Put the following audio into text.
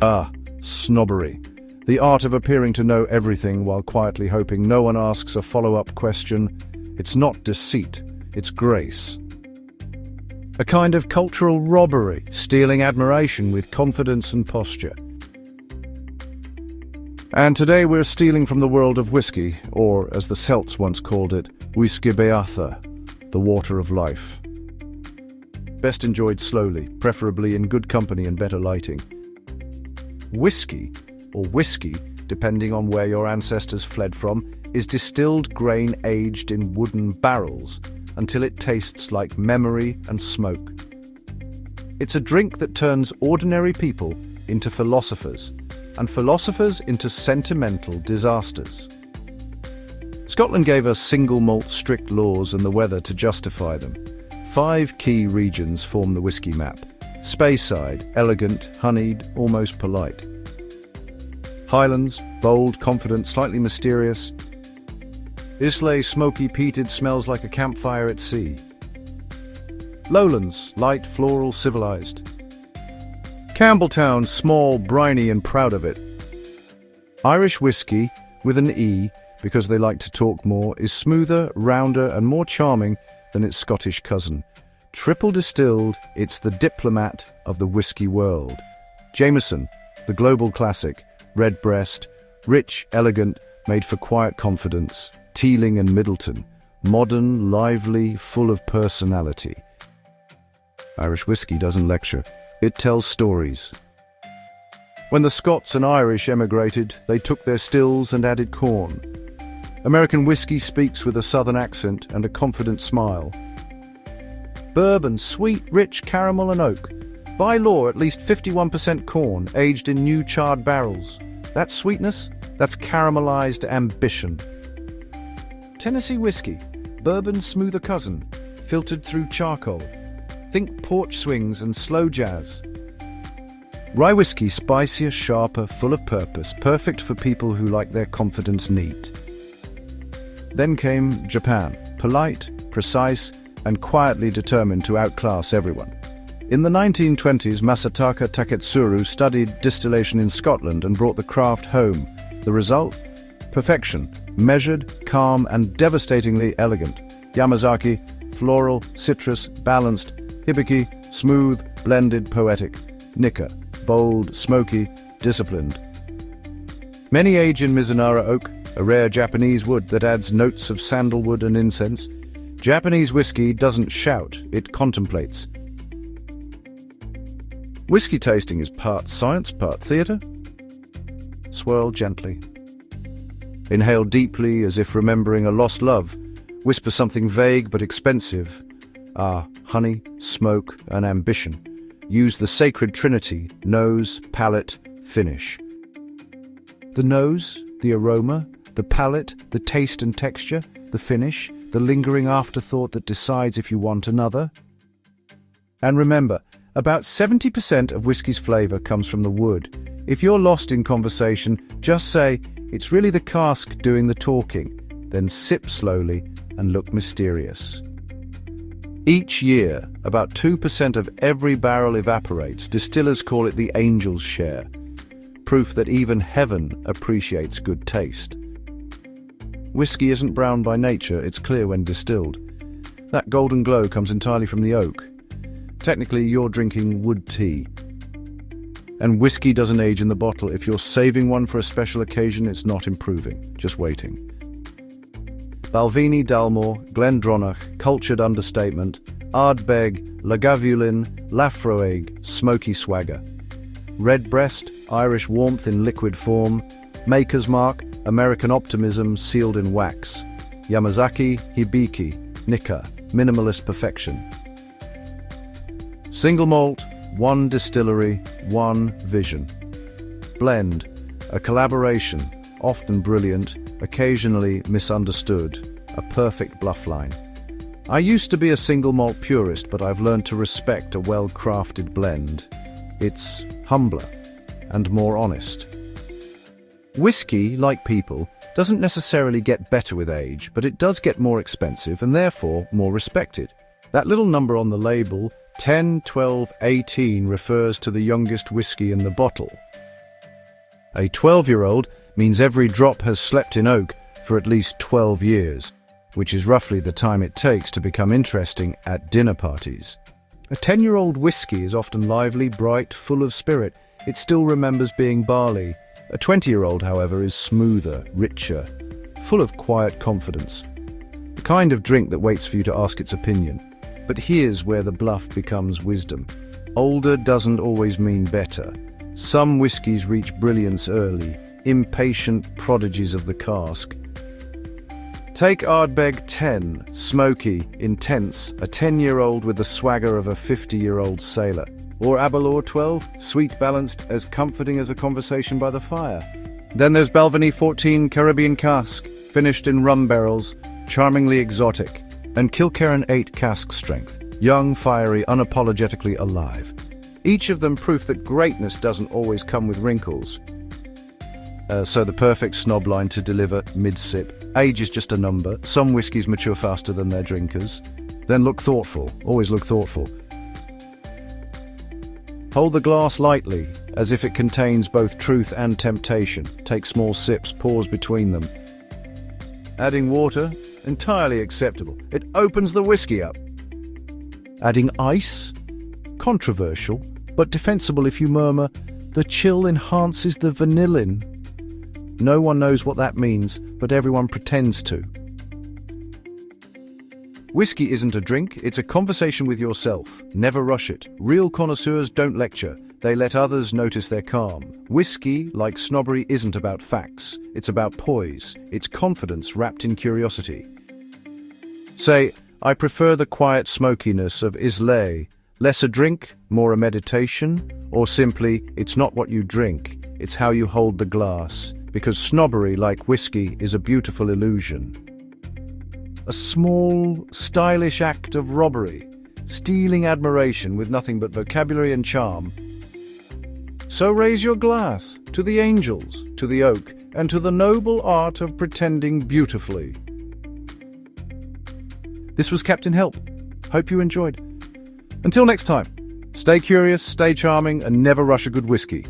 Ah, snobbery. The art of appearing to know everything while quietly hoping no one asks a follow-up question. It's not deceit, it's grace. A kind of cultural robbery, stealing admiration with confidence and posture. And today we're stealing from the world of whiskey, or as the Celts once called it, whisky beatha, the water of life. Best enjoyed slowly, preferably in good company and better lighting. Whiskey, or whiskey, depending on where your ancestors fled from, is distilled grain aged in wooden barrels until it tastes like memory and smoke. It's a drink that turns ordinary people into philosophers, and philosophers into sentimental disasters. Scotland gave us single malt strict laws and the weather to justify them. 5 key regions form the whisky map. Speyside, elegant, honeyed, almost polite. Highlands, bold, confident, slightly mysterious. Islay, smoky, peated, smells like a campfire at sea. Lowlands, light, floral, civilized. Campbelltown, small, briny and proud of it. Irish whiskey, with an E, because they like to talk more, is smoother, rounder and more charming than its Scottish cousin. Triple distilled, it's the diplomat of the whiskey world. Jameson, the global classic, redbreast, rich, elegant, made for quiet confidence. Teeling and Middleton, modern, lively, full of personality. Irish whiskey doesn't lecture, it tells stories. When the Scots and Irish emigrated, they took their stills and added corn. American whiskey speaks with a southern accent and a confident smile. Bourbon, sweet, rich, caramel and oak. By law, at least 51% corn, aged in new charred barrels. That's sweetness, that's caramelized ambition. Tennessee whiskey, bourbon's smoother cousin, filtered through charcoal. Think porch swings and slow jazz. Rye whiskey, spicier, sharper, full of purpose, perfect for people who like their confidence neat. Then came Japan, polite, precise, and quietly determined to outclass everyone. In the 1920s, Masataka Taketsuru studied distillation in Scotland and brought the craft home. The result? Perfection, measured, calm, and devastatingly elegant. Yamazaki, floral, citrus, balanced. Hibiki, smooth, blended, poetic. Nikka, bold, smoky, disciplined. Many age in Mizunara oak, a rare Japanese wood that adds notes of sandalwood and incense. Japanese whiskey doesn't shout, it contemplates. Whiskey tasting is part science, part theatre. Swirl gently. Inhale deeply as if remembering a lost love. Whisper something vague but expensive. Ah, honey, smoke, and ambition. Use the sacred trinity, nose, palate, finish. The nose, the aroma, the palate, the taste and texture, the finish, the lingering afterthought that decides if you want another. And remember, about 70% of whiskey's flavour comes from the wood. If you're lost in conversation, just say, "It's really the cask doing the talking," then sip slowly and look mysterious. Each year, about 2% of every barrel evaporates. Distillers call it the angel's share. Proof that even heaven appreciates good taste. Whiskey isn't brown by nature, it's clear when distilled. That golden glow comes entirely from the oak. Technically, you're drinking wood tea. And whiskey doesn't age in the bottle. If you're saving one for a special occasion, it's not improving, just waiting. Balvenie Dalmore, Glendronach, cultured understatement, Ardbeg, Lagavulin, Laphroaig, smoky swagger. Redbreast, Irish warmth in liquid form. Maker's Mark, American optimism sealed in wax. Yamazaki, Hibiki, Nikka, minimalist perfection. Single malt, one distillery, one vision. Blend, a collaboration, often brilliant, occasionally misunderstood, a perfect bluff line. I used to be a single malt purist, but I've learned to respect a well-crafted blend. It's humbler and more honest. Whiskey, like people, doesn't necessarily get better with age, but it does get more expensive and therefore more respected. That little number on the label, 10, 12, 18, refers to the youngest whiskey in the bottle. A 12-year-old means every drop has slept in oak for at least 12 years, which is roughly the time it takes to become interesting at dinner parties. A 10-year-old whiskey is often lively, bright, full of spirit. It still remembers being barley. A 20-year-old, however, is smoother, richer, full of quiet confidence. The kind of drink that waits for you to ask its opinion. But here's where the bluff becomes wisdom. Older doesn't always mean better. Some whiskies reach brilliance early, impatient prodigies of the cask. Take Ardbeg 10, smoky, intense, a 10-year-old with the swagger of a 50-year-old sailor. Or Aberlour 12, sweet balanced, as comforting as a conversation by the fire. Then there's Balvenie 14 Caribbean cask, finished in rum barrels, charmingly exotic. And Kilkerran 8 cask strength, young, fiery, unapologetically alive. Each of them proof that greatness doesn't always come with wrinkles. So the perfect snob line to deliver mid-sip. Age is just a number. Some whiskies mature faster than their drinkers. Then look thoughtful. Always look thoughtful. Hold the glass lightly, as if it contains both truth and temptation. Take small sips, pause between them. Adding water, entirely acceptable. It opens the whiskey up. Adding ice, controversial, but defensible if you murmur, the chill enhances the vanillin. No one knows what that means, but everyone pretends to. Whiskey isn't a drink, it's a conversation with yourself. Never rush it. Real connoisseurs don't lecture. They let others notice their calm. Whiskey, like snobbery, isn't about facts. It's about poise. It's confidence wrapped in curiosity. Say, I prefer the quiet smokiness of Islay. Less a drink, more a meditation. Or simply, it's not what you drink, it's how you hold the glass. Because snobbery, like whiskey, is a beautiful illusion. A small, stylish act of robbery, stealing admiration with nothing but vocabulary and charm. So raise your glass to the angels, to the oak, and to the noble art of pretending beautifully. This was Captain Help. Hope you enjoyed. Until next time, stay curious, stay charming, and never rush a good whiskey.